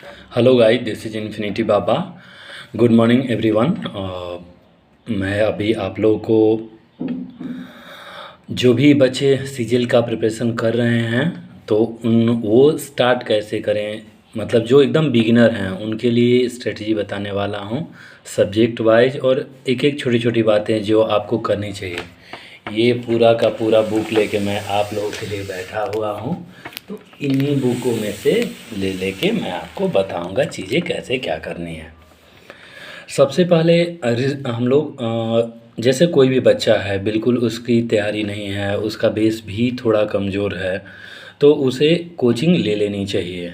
Hello guys, this is infinity Baba. Good morning everyone. मैं अभी आप लोगों को जो भी बच्चे सीजीएल का प्रिपरेशन कर रहे हैं तो उन वो स्टार्ट कैसे करें, मतलब जो एकदम बिगिनर हैं उनके लिए स्ट्रेटजी बताने वाला हूँ सब्जेक्ट वाइज, और एक एक छोटी छोटी बातें जो आपको करनी चाहिए। ये पूरा का पूरा बुक लेके मैं आप लोगों के लिए बैठा हुआ हूँ, तो इन्हीं बुकों में से ले लेके मैं आपको बताऊंगा चीज़ें कैसे क्या करनी है। सबसे पहले हम लोग जैसे कोई भी बच्चा है, बिल्कुल उसकी तैयारी नहीं है, उसका बेस भी थोड़ा कमज़ोर है, तो उसे कोचिंग ले लेनी चाहिए।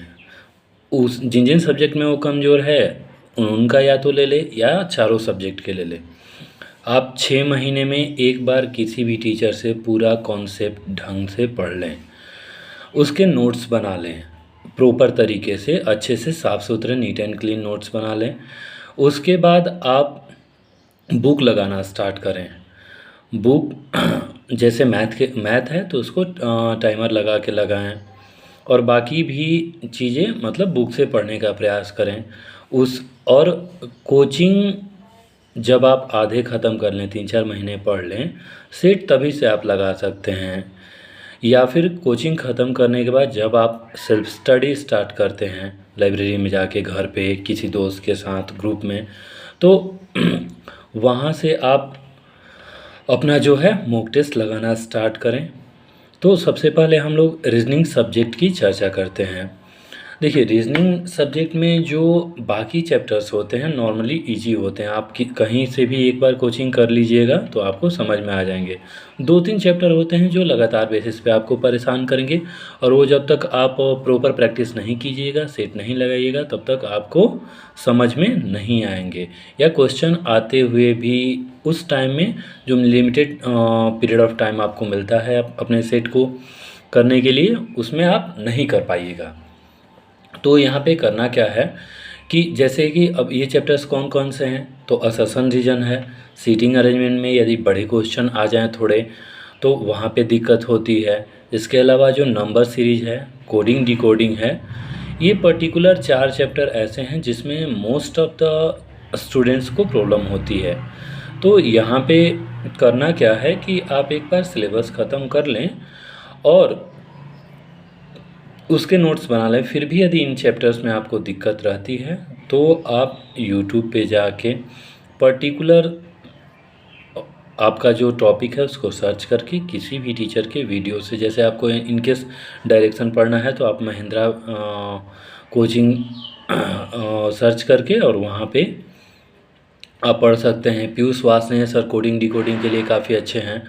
उस जिन जिन सब्जेक्ट में वो कमज़ोर है उनका या तो ले ले या चारों सब्जेक्ट के ले ले। आप 6 महीने में एक बार किसी भी टीचर से पूरा कॉन्सेप्ट ढंग से पढ़ लें, उसके नोट्स बना लें प्रॉपर तरीके से, अच्छे से साफ़ सुथरे नीट एंड क्लीन नोट्स बना लें। उसके बाद आप बुक लगाना स्टार्ट करें। बुक जैसे मैथ है तो उसको टाइमर लगा के लगाएं, और बाकी भी चीज़ें मतलब बुक से पढ़ने का प्रयास करें। उस और कोचिंग जब आप आधे ख़त्म कर लें, 3-4 महीने पढ़ लें, सेट तभी से आप लगा सकते हैं। या फिर कोचिंग ख़त्म करने के बाद जब आप सेल्फ स्टडी स्टार्ट करते हैं लाइब्रेरी में जाके, घर पे किसी दोस्त के साथ ग्रुप में, तो वहाँ से आप अपना जो है मॉक टेस्ट लगाना स्टार्ट करें। तो सबसे पहले हम लोग रीजनिंग सब्जेक्ट की चर्चा करते हैं। देखिए, रीजनिंग सब्जेक्ट में जो बाकी चैप्टर्स होते हैं नॉर्मली इजी होते हैं। आप कहीं से भी एक बार कोचिंग कर लीजिएगा तो आपको समझ में आ जाएंगे। 2-3 चैप्टर होते हैं जो लगातार बेसिस पे आपको परेशान करेंगे, और वो जब तक आप प्रॉपर प्रैक्टिस नहीं कीजिएगा, सेट नहीं लगाइएगा, तब तक आपको समझ में नहीं आएंगे। या क्वेश्चन आते हुए भी उस टाइम में जो लिमिटेड पीरियड ऑफ टाइम आपको मिलता है अपने सेट को करने के लिए, उसमें आप नहीं कर पाइएगा। तो यहाँ पे करना क्या है कि जैसे कि अब ये चैप्टर्स कौन कौन से हैं, तो असर्शन रीजन है। सीटिंग अरेंजमेंट में यदि बड़े क्वेश्चन आ जाएं थोड़े तो वहाँ पे दिक्कत होती है। इसके अलावा जो नंबर सीरीज है, कोडिंग डिकोडिंग है, ये पर्टिकुलर 4 चैप्टर ऐसे हैं जिसमें मोस्ट ऑफ द स्टूडेंट्स को प्रॉब्लम होती है। तो यहाँ पे करना क्या है कि आप एक बार सिलेबस ख़त्म कर लें और उसके नोट्स बना लें। फिर भी यदि इन चैप्टर्स में आपको दिक्कत रहती है तो आप यूट्यूब पे जाके पर्टिकुलर आपका जो टॉपिक है उसको सर्च करके किसी भी टीचर के वीडियो से, जैसे आपको इनकेस डायरेक्शन पढ़ना है तो आप महिंद्रा कोचिंग सर्च करके और वहाँ पे आप पढ़ सकते हैं। पीयूष वासने सर कोडिंग डिकोडिंग के लिए काफ़ी अच्छे हैं,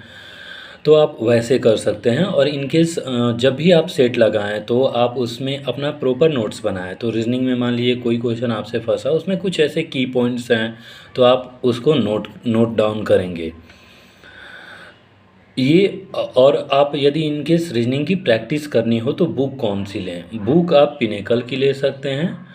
तो आप वैसे कर सकते हैं। और इनकेस जब भी आप सेट लगाएं तो आप उसमें अपना प्रॉपर नोट्स बनाएं। तो रीजनिंग में मान लीजिए कोई क्वेश्चन आपसे फंसा, उसमें कुछ ऐसे की पॉइंट्स हैं तो आप उसको नोट डाउन करेंगे ये। और आप यदि इनकेस रीजनिंग की प्रैक्टिस करनी हो तो बुक कौन सी लें? बुक आप पिनेकल की ले सकते हैं।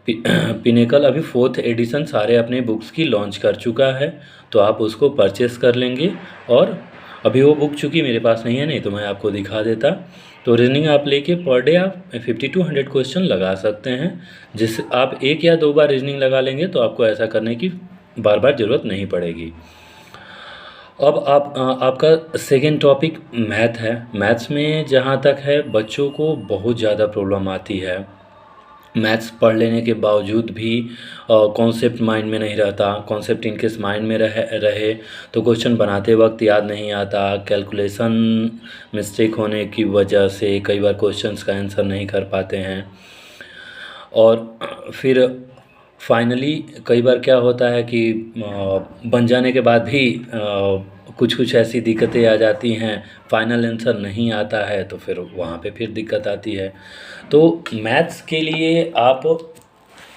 पिनेकल अभी 4th एडिशन सारे अपने बुक्स की लॉन्च कर चुका है, तो आप उसको परचेस कर लेंगे। और अभी वो बुक चूँकि मेरे पास नहीं है, नहीं तो मैं आपको दिखा देता। तो रीजनिंग आप लेके पर डे आप 50 to 100 क्वेश्चन लगा सकते हैं, जिससे आप 1 या 2 बार रीजनिंग लगा लेंगे तो आपको ऐसा करने की बार बार ज़रूरत नहीं पड़ेगी। अब आपका सेकेंड टॉपिक मैथ है। मैथ्स में जहाँ तक है बच्चों को बहुत ज़्यादा प्रॉब्लम आती है। मैथ्स पढ़ लेने के बावजूद भी कॉन्सेप्ट माइंड में नहीं रहता। कॉन्सेप्ट इनकेस माइंड में रहे तो क्वेश्चन बनाते वक्त याद नहीं आता। कैलकुलेशन मिस्टेक होने की वजह से कई बार क्वेश्चंस का आंसर नहीं कर पाते हैं। और फिर फाइनली कई बार क्या होता है कि बन जाने के बाद भी कुछ कुछ ऐसी दिक्कतें आ जाती हैं, फाइनल आंसर नहीं आता है, तो फिर वहाँ पे फिर दिक्कत आती है। तो मैथ्स के लिए आप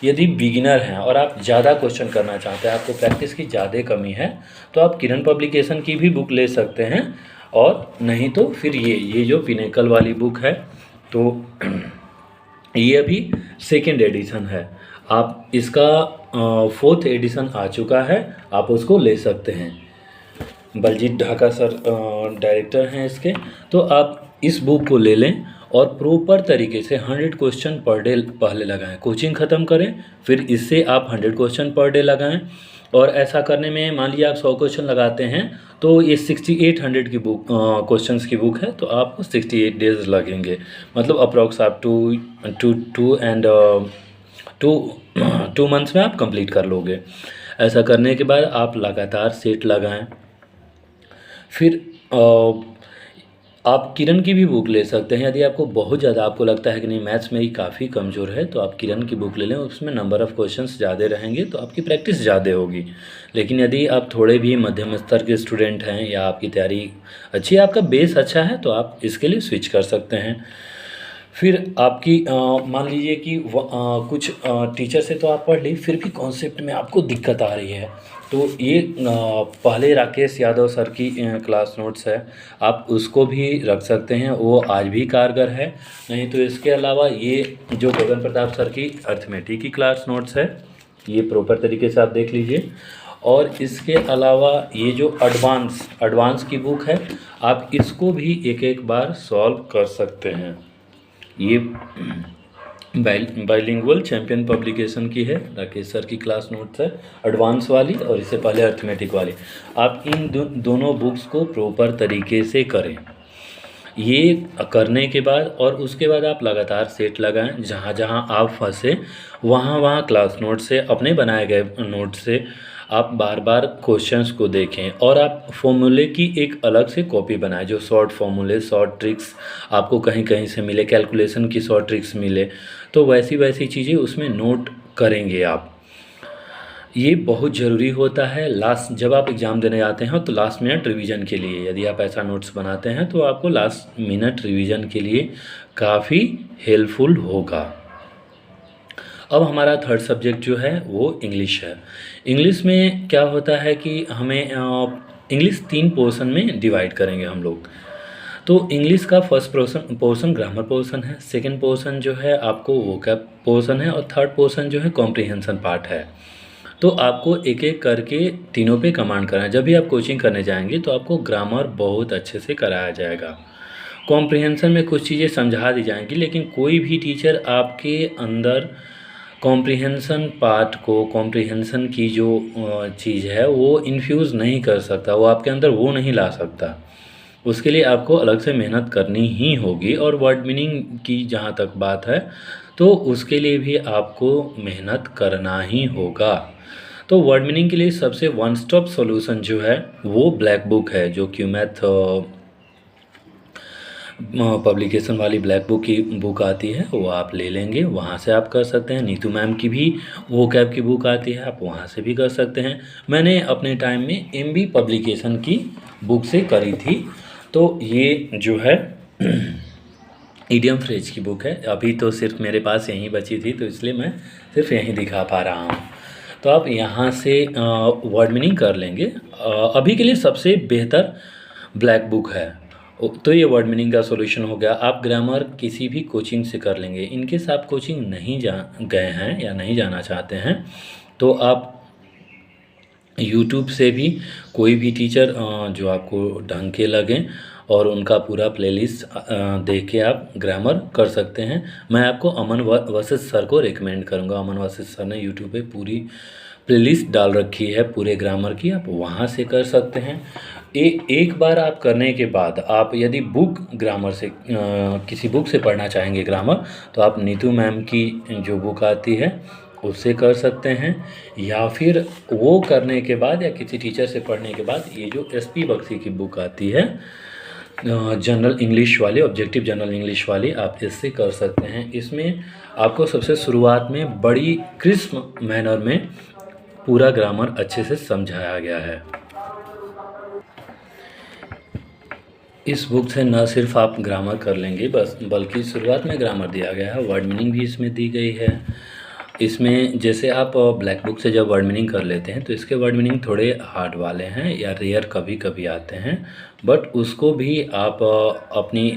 यदि बिगिनर हैं और आप ज़्यादा क्वेश्चन करना चाहते हैं, आपको प्रैक्टिस की ज़्यादा कमी है, तो आप किरण पब्लिकेशन की भी बुक ले सकते हैं। और नहीं तो फिर ये जो पिनेकल वाली बुक है, तो ये अभी 2nd एडिशन है। आप इसका 4th एडिशन आ चुका है, आप उसको ले सकते हैं। बलजीत ढाका सर डायरेक्टर हैं इसके, तो आप इस बुक को ले लें और प्रॉपर तरीके से 100 क्वेश्चन पर डे पहले लगाएं। कोचिंग ख़त्म करें, फिर इससे आप 100 क्वेश्चन पर डे लगाएं। और ऐसा करने में मान लीजिए आप 100 क्वेश्चन लगाते हैं तो ये 6800 की बुक क्वेश्चंस की बुक है, तो आपको 68 डेज लगेंगे। मतलब अप्रॉक्स आप टू मंथ्स में आप कंप्लीट कर लोगे। ऐसा करने के बाद आप लगातार सेट लगाएं। फिर आप किरण की भी बुक ले सकते हैं। यदि आपको बहुत ज़्यादा आपको लगता है कि नहीं मैथ्स मेरी काफ़ी कमज़ोर है, तो आप किरण की बुक ले लें। उसमें नंबर ऑफ़ क्वेश्चंस ज़्यादा रहेंगे तो आपकी प्रैक्टिस ज़्यादा होगी। लेकिन यदि आप थोड़े भी मध्यम स्तर के स्टूडेंट हैं या आपकी तैयारी अच्छी है, आपका बेस अच्छा है, तो आप इसके लिए स्विच कर सकते हैं। फिर आपकी मान लीजिए कि कुछ टीचर से तो आप पढ़ ली, फिर भी कॉन्सेप्ट में आपको दिक्कत आ रही है, तो ये पहले राकेश यादव सर की क्लास नोट्स है, आप उसको भी रख सकते हैं, वो आज भी कारगर है। नहीं तो इसके अलावा ये जो गगन प्रताप सर की अर्थमेटिक की क्लास नोट्स है, ये प्रॉपर तरीके से आप देख लीजिए। और इसके अलावा ये जो एडवांस की बुक है, आप इसको भी एक एक बार सॉल्व कर सकते हैं। ये बाइलिंगुअल चैम्पियन पब्लिकेशन की है, राकेश सर की क्लास नोट्स है एडवांस वाली, और इससे पहले अर्थमेटिक वाली। आप इन दोनों बुक्स को प्रॉपर तरीके से करें। ये करने के बाद और उसके बाद आप लगातार सेट लगाएं। जहाँ जहाँ आप फंसे वहाँ क्लास नोट से, अपने बनाए गए नोट से आप बार बार क्वेश्चंस को देखें। और आप फॉर्मूले की एक अलग से कॉपी बनाएं, जो शॉर्ट फॉर्मूले, शॉर्ट ट्रिक्स आपको कहीं कहीं से मिले, कैलकुलेशन की शॉर्ट ट्रिक्स मिले, तो वैसी चीज़ें उसमें नोट करेंगे आप। ये बहुत ज़रूरी होता है लास्ट, जब आप एग्ज़ाम देने जाते हैं तो लास्ट मिनट रिवीजन के लिए। यदि आप ऐसा नोट्स बनाते हैं तो आपको लास्ट मिनट रिवीजन के लिए काफ़ी हेल्पफुल होगा। अब हमारा थर्ड सब्जेक्ट जो है वो इंग्लिश है। इंग्लिश में क्या होता है कि हमें इंग्लिश 3 पोर्शन में डिवाइड करेंगे हम लोग। तो इंग्लिश का फर्स्ट पोर्शन ग्रामर पोर्शन है, सेकंड पोर्शन जो है आपको वोकैब पोर्शन है, और थर्ड पोर्शन जो है कॉम्प्रिहेंशन पार्ट है। तो आपको एक एक करके तीनों पे कमांड करना है। जब भी आप कोचिंग करने जाएंगे तो आपको ग्रामर बहुत अच्छे से कराया जाएगा। कॉम्प्रिहेंशन में कुछ चीज़ें समझा दी जाएंगी, लेकिन कोई भी टीचर आपके अंदर कॉम्प्रिहेंशन पार्ट को, कॉम्प्रिहेंशन की जो चीज़ है वो इन्फ्यूज़ नहीं कर सकता, वो आपके अंदर वो नहीं ला सकता। उसके लिए आपको अलग से मेहनत करनी ही होगी। और वर्ड मीनिंग की जहाँ तक बात है, तो उसके लिए भी आपको मेहनत करना ही होगा। तो वर्ड मीनिंग के लिए सबसे वन स्टॉप सॉल्यूशन जो है वो ब्लैक बुक है, जो क्यूमैथ पब्लिकेशन वाली ब्लैक बुक की बुक आती है, वो आप ले लेंगे, वहाँ से आप कर सकते हैं। नीतू मैम की भी वो कैब की बुक आती है, आप वहाँ से भी कर सकते हैं। मैंने अपने टाइम में एमबी पब्लिकेशन की बुक से करी थी। तो ये जो है ईडियम फ्रेज की बुक है। अभी तो सिर्फ मेरे पास यहीं बची थी, तो इसलिए मैं सिर्फ यहीं दिखा पा रहा हूँ। तो आप यहाँ से वर्ड मीनिंग कर लेंगे। अभी के लिए सबसे बेहतर ब्लैक बुक है। तो ये वर्ड मीनिंग का सॉल्यूशन हो गया। आप ग्रामर किसी भी कोचिंग से कर लेंगे। इनकेस आप कोचिंग नहीं गए हैं या नहीं जाना चाहते हैं, तो आप यूट्यूब से भी कोई भी टीचर जो आपको ढंग के लगें और उनका पूरा प्लेलिस्ट देख के आप ग्रामर कर सकते हैं। मैं आपको अमन वशिष्ठ सर को रिकमेंड करूँगा। अमन वशिष्ठ सर ने यूट्यूब पे पूरी प्लेलिस्ट डाल रखी है पूरे ग्रामर की, आप वहाँ से कर सकते हैं। एक बार आप करने के बाद आप यदि बुक ग्रामर से किसी बुक से पढ़ना चाहेंगे ग्रामर, तो आप नीतू मैम की जो बुक आती है उससे कर सकते हैं। या फिर वो करने के बाद या किसी टीचर से पढ़ने के बाद ये जो एसपी बख्शी की बुक आती है जनरल इंग्लिश वाली, ऑब्जेक्टिव जनरल इंग्लिश वाली, आप इससे कर सकते हैं। इसमें आपको सबसे शुरुआत में बड़ी क्रिस्प मैनर में पूरा ग्रामर अच्छे से समझाया गया है। इस बुक से न सिर्फ आप ग्रामर कर लेंगे बस, बल्कि शुरुआत में ग्रामर दिया गया है, वर्ड मीनिंग भी इसमें दी गई है। इसमें जैसे आप ब्लैक बुक से जब वर्ड मीनिंग कर लेते हैं तो इसके वर्ड मीनिंग थोड़े हार्ड वाले हैं या रेयर कभी कभी आते हैं, बट उसको भी आप अपनी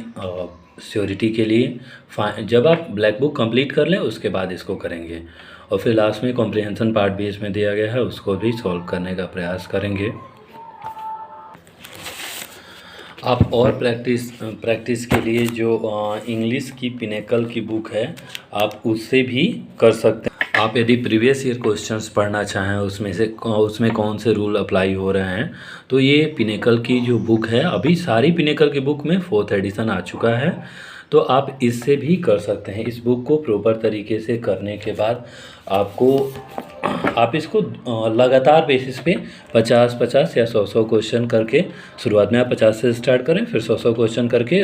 श्योरिटी के लिए जब आप ब्लैक बुक कंप्लीट कर लें उसके बाद इसको करेंगे। और फिर लास्ट में कॉम्प्रिहेंशन पार्ट भी इसमें दिया गया है, उसको भी सॉल्व करने का प्रयास करेंगे। आप और प्रैक्टिस के लिए जो इंग्लिश की पिनेकल की बुक है आप उससे भी कर सकते हैं। आप यदि प्रीवियस ईयर क्वेश्चंस पढ़ना चाहें उसमें कौन से रूल अप्लाई हो रहे हैं, तो ये पिनेकल की जो बुक है, अभी सारी पिनेकल की बुक में 4th एडिशन आ चुका है, तो आप इससे भी कर सकते हैं। इस बुक को प्रॉपर तरीके से करने के बाद आप इसको लगातार बेसिस पे 50-50 या 100-100 क्वेश्चन करके, शुरुआत में आप 50 से स्टार्ट करें, फिर 100-100 क्वेश्चन करके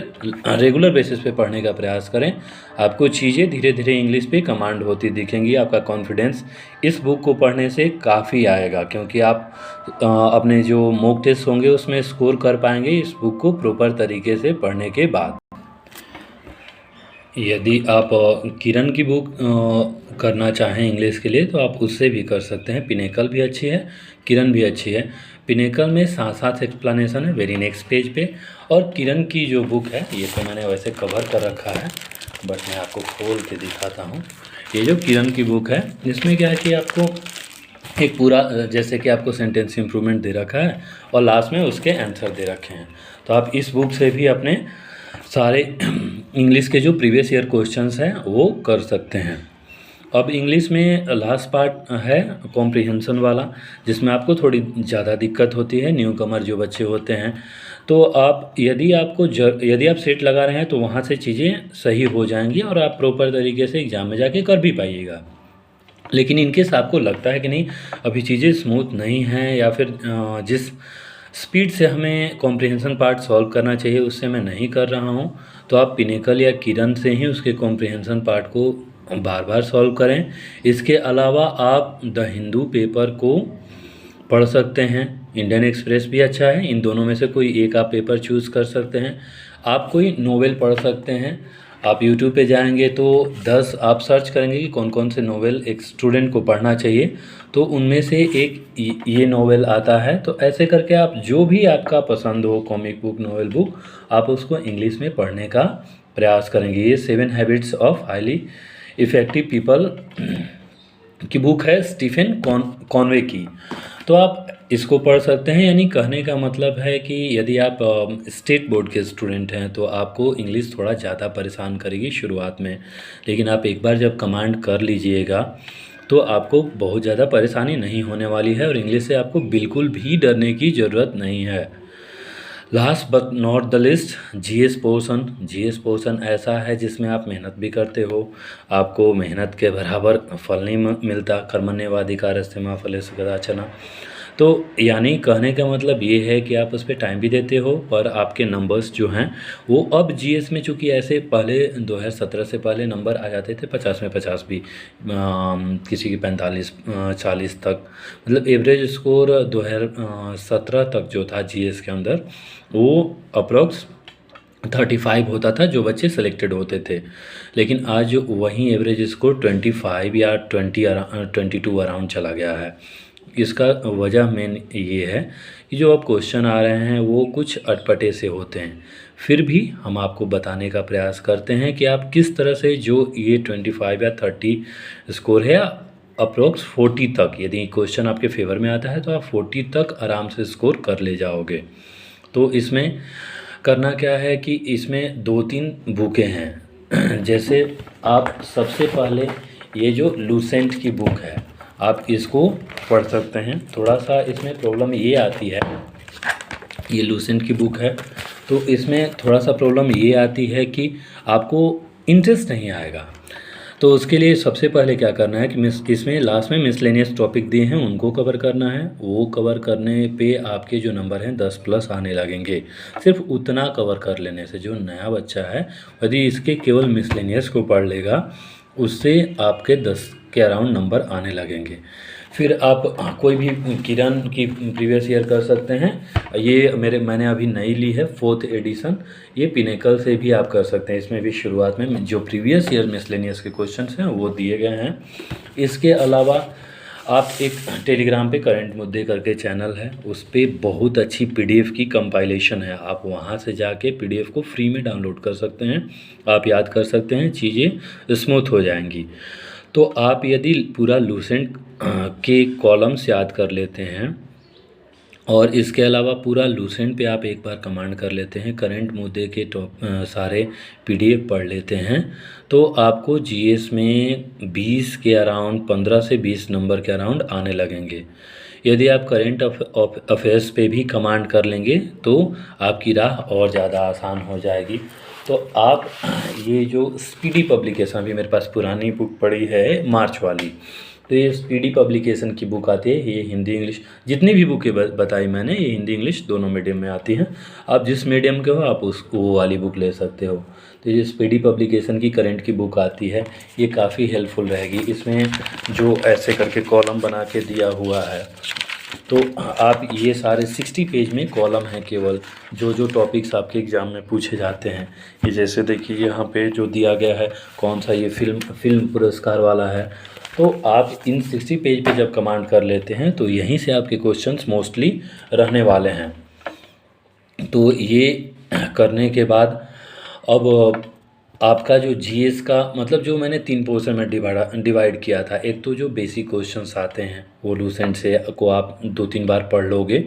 रेगुलर बेसिस पे पढ़ने का प्रयास करें। आपको चीज़ें धीरे धीरे इंग्लिश पे कमांड होती दिखेंगी। आपका कॉन्फिडेंस इस बुक को पढ़ने से काफ़ी आएगा, क्योंकि आप अपने जो मॉक टेस्ट होंगे उसमें स्कोर कर पाएंगे इस बुक को प्रॉपर तरीके से पढ़ने के बाद। यदि आप किरण की बुक करना चाहें इंग्लिश के लिए, तो आप उससे भी कर सकते हैं। पिनेकल भी अच्छी है, किरण भी अच्छी है। पिनेकल में साथ साथ एक्सप्लेनेशन है वेरी नेक्स्ट पेज पे, और किरण की जो बुक है, ये तो मैंने वैसे कवर कर रखा है, बट मैं आपको खोल के दिखाता हूँ। ये जो किरण की बुक है, इसमें क्या है कि आपको एक पूरा जैसे कि आपको सेंटेंस इम्प्रूवमेंट दे रखा है और लास्ट में उसके आंसर दे रखे हैं, तो आप इस बुक से भी अपने सारे इंग्लिश के जो प्रीवियस ईयर क्वेश्चंस हैं वो कर सकते हैं। अब इंग्लिश में लास्ट पार्ट है कॉम्प्रिहेंशन वाला, जिसमें आपको थोड़ी ज़्यादा दिक्कत होती है, न्यू कमर जो बच्चे होते हैं। तो आप यदि आप सेट लगा रहे हैं तो वहाँ से चीज़ें सही हो जाएंगी और आप प्रॉपर तरीके से एग्ज़ाम में जाके कर भी पाइएगा। लेकिन इनकेस आपको लगता है कि नहीं अभी चीज़ें स्मूथ नहीं हैं, या फिर जिस स्पीड से हमें कॉम्प्रिहेंशन पार्ट सॉल्व करना चाहिए उससे मैं नहीं कर रहा हूँ, तो आप पिनेकल या किरण से ही उसके कॉम्प्रिहेंशन पार्ट को बार बार सॉल्व करें। इसके अलावा आप द हिंदू पेपर को पढ़ सकते हैं, इंडियन एक्सप्रेस भी अच्छा है, इन दोनों में से कोई एक आप पेपर चूज़ कर सकते हैं। आप कोई नोवेल पढ़ सकते हैं। आप यूट्यूब पे जाएंगे तो 10 आप सर्च करेंगे कि कौन कौन से नोवेल एक स्टूडेंट को पढ़ना चाहिए, तो उनमें से एक ये नोवेल आता है। तो ऐसे करके आप जो भी आपका पसंद हो कॉमिक बुक, नोवेल बुक, आप उसको इंग्लिश में पढ़ने का प्रयास करेंगे। ये 7 habits of highly effective people की बुक है, स्टीफन कॉनवे की, तो आप इसको पढ़ सकते हैं। यानी कहने का मतलब है कि यदि आप स्टेट बोर्ड के स्टूडेंट हैं तो आपको इंग्लिश थोड़ा ज़्यादा परेशान करेगी शुरुआत में, लेकिन आप एक बार जब कमांड कर लीजिएगा तो आपको बहुत ज़्यादा परेशानी नहीं होने वाली है, और इंग्लिश से आपको बिल्कुल भी डरने की ज़रूरत नहीं है। Last but not the list, GS portion ऐसा है जिसमें आप मेहनत भी करते हो, आपको मेहनत के बराबर फल नहीं मिलता। कर्मण्येवाधिकारस्ते मा फलेषु कदाचन, तो यानी कहने का मतलब ये है कि आप उस पर टाइम भी देते हो, पर आपके नंबर्स जो हैं वो अब जीएस में, चूँकि ऐसे पहले 2017 से पहले नंबर आ जाते थे 50 में 50 भी, किसी की 45-40 तक, मतलब एवरेज स्कोर 2017 तक जो था जीएस के अंदर वो अप्रॉक्स 35 होता था जो बच्चे सेलेक्टेड होते थे। लेकिन आज वही एवरेज स्कोर 25 या 22 अराउंड चला गया है। इसका वजह मेन ये है कि जो अब क्वेश्चन आ रहे हैं वो कुछ अटपटे से होते हैं, फिर भी हम आपको बताने का प्रयास करते हैं कि आप किस तरह से जो ये 25 या 30 स्कोर है, अप्रोक्स 40 तक, यदि क्वेश्चन आपके फेवर में आता है तो आप 40 तक आराम से स्कोर कर ले जाओगे। तो इसमें करना क्या है कि इसमें 2-3 बुकें हैं जैसे आप सबसे पहले ये जो लूसेंट की बुक है आप इसको पढ़ सकते हैं। थोड़ा सा इसमें प्रॉब्लम ये आती है, ये लूसेंट की बुक है तो इसमें थोड़ा सा प्रॉब्लम ये आती है कि आपको इंटरेस्ट नहीं आएगा। तो उसके लिए सबसे पहले क्या करना है कि इसमें लास्ट में मिसलेनियस टॉपिक दिए हैं उनको कवर करना है। वो कवर करने पे आपके जो नंबर हैं 10+ आने लगेंगे। सिर्फ उतना कवर कर लेने से जो नया बच्चा है यदि इसके केवल मिसलेनियस को पढ़ लेगा उससे आपके 10 के अराउंड नंबर आने लगेंगे। फिर आप कोई भी किरण की प्रीवियस ईयर कर सकते हैं। ये मैंने अभी नई ली है 4th एडिशन, ये पिनेकल से भी आप कर सकते हैं। इसमें भी शुरुआत में जो प्रीवियस ईयर मिसलेनियस के क्वेश्चंस हैं वो दिए गए हैं। इसके अलावा आप एक टेलीग्राम पे करंट मुद्दे करके चैनल है, उस पर बहुत अच्छी पीडीएफ की कंपाइलेशन है, आप वहाँ से जाके पीडीएफ को फ्री में डाउनलोड कर सकते हैं। आप याद कर सकते हैं, चीज़ें स्मूथ हो जाएंगी। तो आप यदि पूरा लूसेंट के कॉलम्स याद कर लेते हैं और इसके अलावा पूरा लूसेंट पे आप एक बार कमांड कर लेते हैं, करंट मुद्दे के सारे पीडीएफ पढ़ लेते हैं, तो आपको जीएस में 20 के अराउंड 15 से 20 नंबर के अराउंड आने लगेंगे। यदि आप करंट अफेयर्स पे भी कमांड कर लेंगे तो आपकी राह और ज़्यादा आसान हो जाएगी। तो आप ये जो स्पीडी पब्लिकेशन, अभी मेरे पास पुरानी बुक पड़ी है मार्च वाली, तो ये स्पीडी पब्लिकेशन की बुक आती है। ये हिंदी इंग्लिश जितनी भी बुकें बताई मैंने, ये हिंदी इंग्लिश दोनों मीडियम में आती हैं। आप जिस मीडियम के हो आप वो वाली बुक ले सकते हो। तो ये स्पीडी पब्लिकेशन की करंट की बुक आती है, ये काफ़ी हेल्पफुल रहेगी। इसमें जो ऐसे करके कॉलम बना के दिया हुआ है, तो आप ये सारे 60 पेज में कॉलम हैं केवल, जो जो टॉपिक्स आपके एग्ज़ाम में पूछे जाते हैं। ये जैसे देखिए यहाँ पे जो दिया गया है कौन सा, ये फिल्म पुरस्कार वाला है। तो आप इन 60 पेज पे जब कमांड कर लेते हैं तो यहीं से आपके क्वेश्चंस मोस्टली रहने वाले हैं। तो ये करने के बाद अब आपका जो जीएस का मतलब जो मैंने 3 पोर्शन में डिवाइड किया था, एक तो जो बेसिक क्वेश्चंस आते हैं वो लूसेंट से को आप 2-3 बार पढ़ लोगे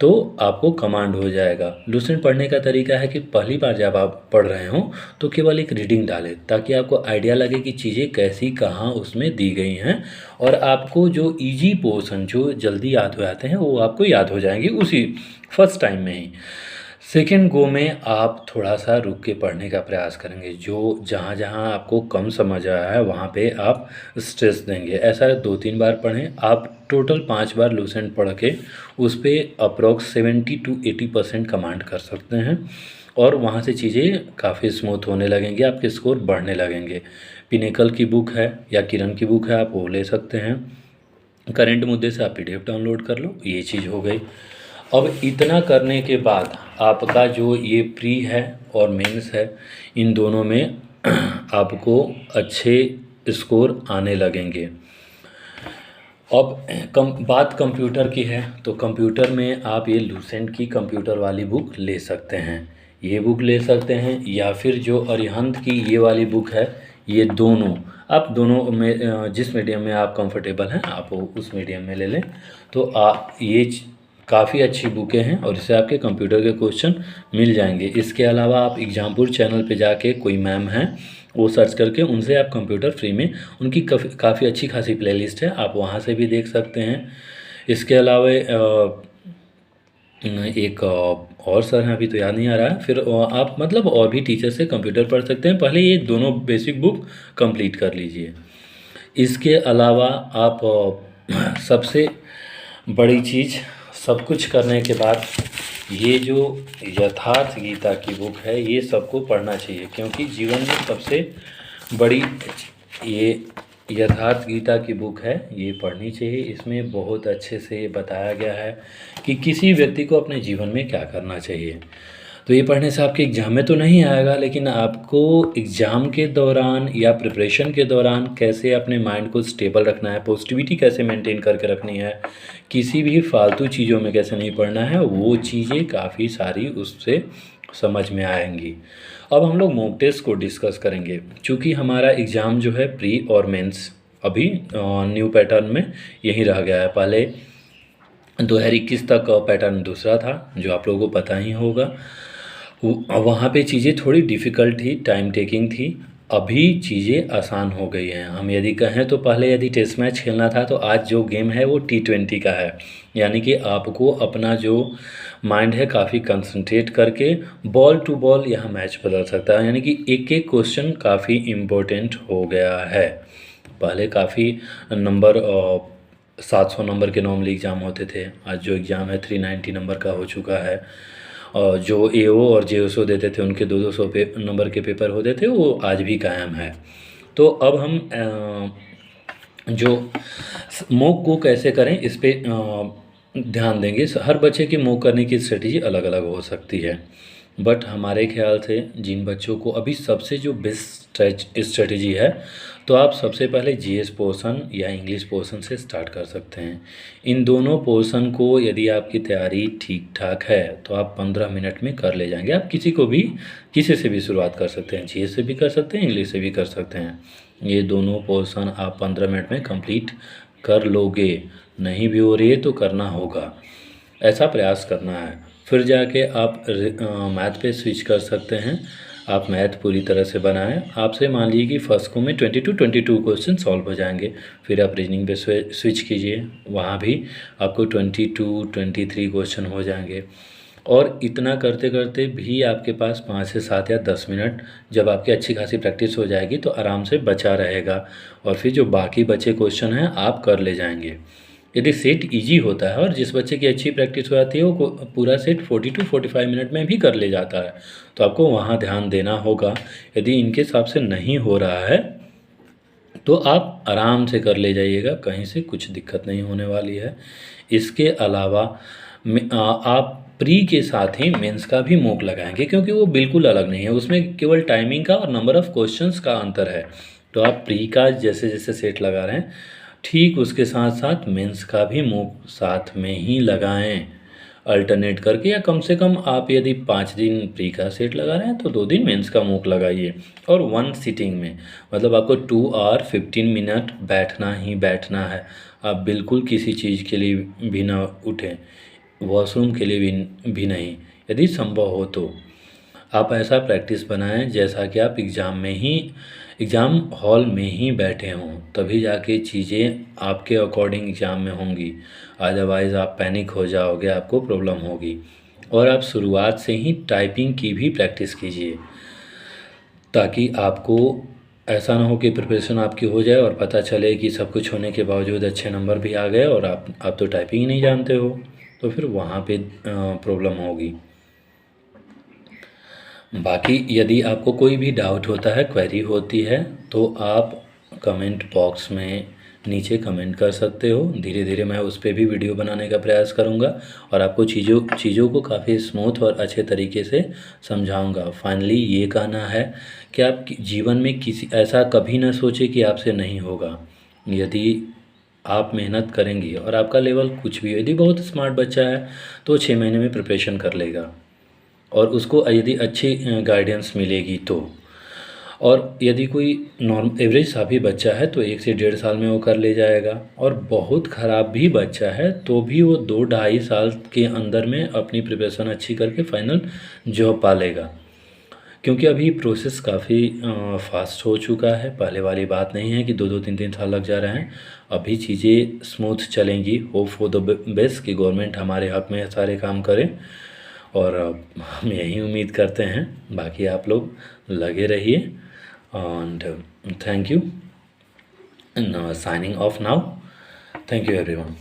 तो आपको कमांड हो जाएगा। लूसेंट पढ़ने का तरीका है कि पहली बार जब आप पढ़ रहे हो तो केवल एक रीडिंग डालें, ताकि आपको आइडिया लगे कि चीज़ें कैसी कहाँ उसमें दी गई हैं, और आपको जो इजी पोर्शन जो जल्दी याद हो जाते हैं वो आपको याद हो जाएंगे उसी फर्स्ट टाइम में ही। सेकेंड गो में आप थोड़ा सा रुक के पढ़ने का प्रयास करेंगे, जो जहाँ जहाँ आपको कम समझ आया है वहाँ पे आप स्ट्रेस देंगे। ऐसा 2-3 बार पढ़ें। आप टोटल 5 बार लूसेंट पढ़ के उस पर अप्रॉक्स 70 to 80% कमांड कर सकते हैं, और वहाँ से चीज़ें काफ़ी स्मूथ होने लगेंगी, आपके स्कोर बढ़ने लगेंगे। पिनेकल की बुक है या किरण की बुक है, आप वो ले सकते हैं। करंट मुद्दे से आप पीडीएफ डाउनलोड कर लो, ये चीज़ हो गई। अब इतना करने के बाद आपका जो ये प्री है और मेंस है, इन दोनों में आपको अच्छे स्कोर आने लगेंगे। अब बात कंप्यूटर की है, तो कंप्यूटर में आप ये लूसेंट की कंप्यूटर वाली बुक ले सकते हैं, ये बुक ले सकते हैं, या फिर जो अरिहंत की ये वाली बुक है, ये दोनों आप दोनों में जिस मीडियम में आप कंफर्टेबल हैं आप उस मीडियम में ले लें। तो आप ये काफ़ी अच्छी बुकें हैं और इससे आपके कंप्यूटर के क्वेश्चन मिल जाएंगे। इसके अलावा आप एग्जामपुर चैनल पे जाके कोई मैम हैं वो सर्च करके उनसे आप कंप्यूटर फ्री में, उनकी काफ़ी अच्छी खासी प्लेलिस्ट है, आप वहाँ से भी देख सकते हैं। इसके अलावा एक और सर हैं, अभी तो याद नहीं आ रहा है, फिर आप मतलब और भी टीचर से कंप्यूटर पढ़ सकते हैं। पहले ये दोनों बेसिक बुक कंप्लीट कर लीजिए। इसके अलावा आप सबसे बड़ी चीज़, सब कुछ करने के बाद ये जो यथार्थ गीता की बुक है ये सबको पढ़ना चाहिए, क्योंकि जीवन में सबसे बड़ी ये यथार्थ गीता की बुक है, ये पढ़नी चाहिए। इसमें बहुत अच्छे से बताया गया है कि किसी व्यक्ति को अपने जीवन में क्या करना चाहिए। तो ये पढ़ने से आपके एग्ज़ाम में तो नहीं आएगा, लेकिन आपको एग्ज़ाम के दौरान या प्रिपरेशन के दौरान कैसे अपने माइंड को स्टेबल रखना है, पॉजिटिविटी कैसे मेंटेन करके रखनी है, किसी भी फालतू चीज़ों में कैसे नहीं पढ़ना है, वो चीज़ें काफ़ी सारी उससे समझ में आएंगी। अब हम लोग मॉक टेस्ट को डिस्कस करेंगे। चूँकि हमारा एग्ज़ाम जो है प्री और मेंस अभी न्यू पैटर्न में यही रह गया है। पहले 2021 तक पैटर्न दूसरा था जो आप लोगों को पता ही होगा, वहाँ पे चीज़ें थोड़ी डिफ़िकल्ट थी, टाइम टेकिंग थी। अभी चीज़ें आसान हो गई हैं। हम यदि कहें तो पहले यदि टेस्ट मैच खेलना था तो आज जो गेम है वो T20 का है, यानी कि आपको अपना जो माइंड है काफ़ी कंसंट्रेट करके बॉल टू बॉल यहाँ मैच बदल सकता है, यानी कि एक एक क्वेश्चन काफ़ी इम्पोर्टेंट हो गया है। पहले काफ़ी नंबर 700 नंबर के नॉर्मली एग्ज़ाम होते थे, आज जो एग्ज़ाम है 390 नंबर का हो चुका है। और जो AO और JSO देते थे उनके 200 नंबर के पेपर होते थे, वो आज भी कायम है। तो अब हम जो मॉक को कैसे करें इस पे ध्यान देंगे। हर बच्चे की मॉक करने की स्ट्रेटजी अलग अलग हो सकती है, बट हमारे ख्याल से जिन बच्चों को अभी सबसे जो बेस्ट स्ट्रेटजी है, तो आप सबसे पहले GS पोर्शन या इंग्लिश पोर्शन से स्टार्ट कर सकते हैं। इन दोनों पोर्शन को यदि आपकी तैयारी ठीक ठाक है तो आप 15 मिनट में कर ले जाएंगे। आप किसी से भी शुरुआत कर सकते हैं, GS से भी कर सकते हैं, इंग्लिश से भी कर सकते हैं। ये दोनों पोर्शन आप 15 मिनट में कंप्लीट कर लोगे। नहीं भी हो रही है तो करना होगा। ऐसा प्रयास करना है। फिर जाके आप मैथ पे स्विच कर सकते हैं। आप मैथ पूरी तरह से बनाएं। आपसे मान लीजिए कि फर्स्ट को में 22 क्वेश्चन सॉल्व हो जाएंगे, फिर आप रीजनिंग पे स्विच कीजिए, वहाँ भी आपको 22-23 क्वेश्चन हो जाएंगे। और इतना करते करते भी आपके पास 5 से 7 या 10 मिनट जब आपकी अच्छी खासी प्रैक्टिस हो जाएगी तो आराम से बचा रहेगा, और फिर जो बाकी बचे क्वेश्चन हैं आप कर ले जाएंगे। यदि सेट इजी होता है और जिस बच्चे की अच्छी प्रैक्टिस हो जाती है वो पूरा सेट 40 to 45 मिनट में भी कर ले जाता है, तो आपको वहाँ ध्यान देना होगा। यदि इनके हिसाब से नहीं हो रहा है तो आप आराम से कर ले जाइएगा, कहीं से कुछ दिक्कत नहीं होने वाली है। इसके अलावा आप प्री के साथ ही मेंस का भी मॉक लगाएंगे, क्योंकि वो बिल्कुल अलग नहीं है, उसमें केवल टाइमिंग का और नंबर ऑफ़ क्वेश्चंस का अंतर है। तो आप प्री का जैसे जैसे सेट लगा रहे हैं ठीक उसके साथ साथ मेंस का भी मॉक साथ में ही लगाएं, अल्टरनेट करके, या कम से कम आप यदि 5 दिन प्री का सेट लगा रहे हैं तो 2 दिन मेंस का मॉक लगाइए। और 1 सिटिंग में, मतलब आपको 2 hour 15 minute बैठना ही बैठना है। आप बिल्कुल किसी चीज़ के लिए भी ना उठें, वॉशरूम के लिए भी नहीं, यदि संभव हो तो। आप ऐसा प्रैक्टिस बनाएं जैसा कि आप एग्ज़ाम हॉल में ही बैठे हों, तभी जाके चीज़ें आपके अकॉर्डिंग एग्ज़ाम में होंगी। अदरवाइज़ आप पैनिक हो जाओगे, आपको प्रॉब्लम होगी। और आप शुरुआत से ही टाइपिंग की भी प्रैक्टिस कीजिए, ताकि आपको ऐसा ना हो कि प्रिपरेशन आपकी हो जाए और पता चले कि सब कुछ होने के बावजूद अच्छे नंबर भी आ गए और आप तो टाइपिंग ही नहीं जानते हो, तो फिर वहाँ पे प्रॉब्लम होगी। बाकी यदि आपको कोई भी डाउट होता है, क्वेरी होती है, तो आप कमेंट बॉक्स में नीचे कमेंट कर सकते हो। धीरे धीरे मैं उस पर भी वीडियो बनाने का प्रयास करूँगा और आपको चीज़ों को काफ़ी स्मूथ और अच्छे तरीके से समझाऊँगा। फाइनली ये कहना है कि आप जीवन में किसी ऐसा कभी ना सोचे कि आपसे नहीं होगा। यदि आप मेहनत करेंगी और आपका लेवल कुछ भी, यदि बहुत स्मार्ट बच्चा है तो 6 महीने में प्रिपरेशन कर लेगा, और उसको यदि अच्छी गाइडेंस मिलेगी तो। और यदि कोई एवरेज सा भी बच्चा है तो 1 से 1.5 साल में वो कर ले जाएगा, और बहुत ख़राब भी बच्चा है तो भी वो 2-2.5 साल के अंदर में अपनी प्रिपरेशन अच्छी करके फाइनल जॉब पा लेगा। क्योंकि अभी प्रोसेस काफ़ी फास्ट हो चुका है, पहले वाली बात नहीं है कि 2-2 3-3 साल लग जा रहे हैं। अभी चीज़ें स्मूथ चलेंगी। होप फॉर द बेस्ट कि गवर्नमेंट हमारे हक़ में सारे काम करे, और हम यही उम्मीद करते हैं। बाकी आप लोग लगे रहिए, and thank you, signing off now. Thank you everyone.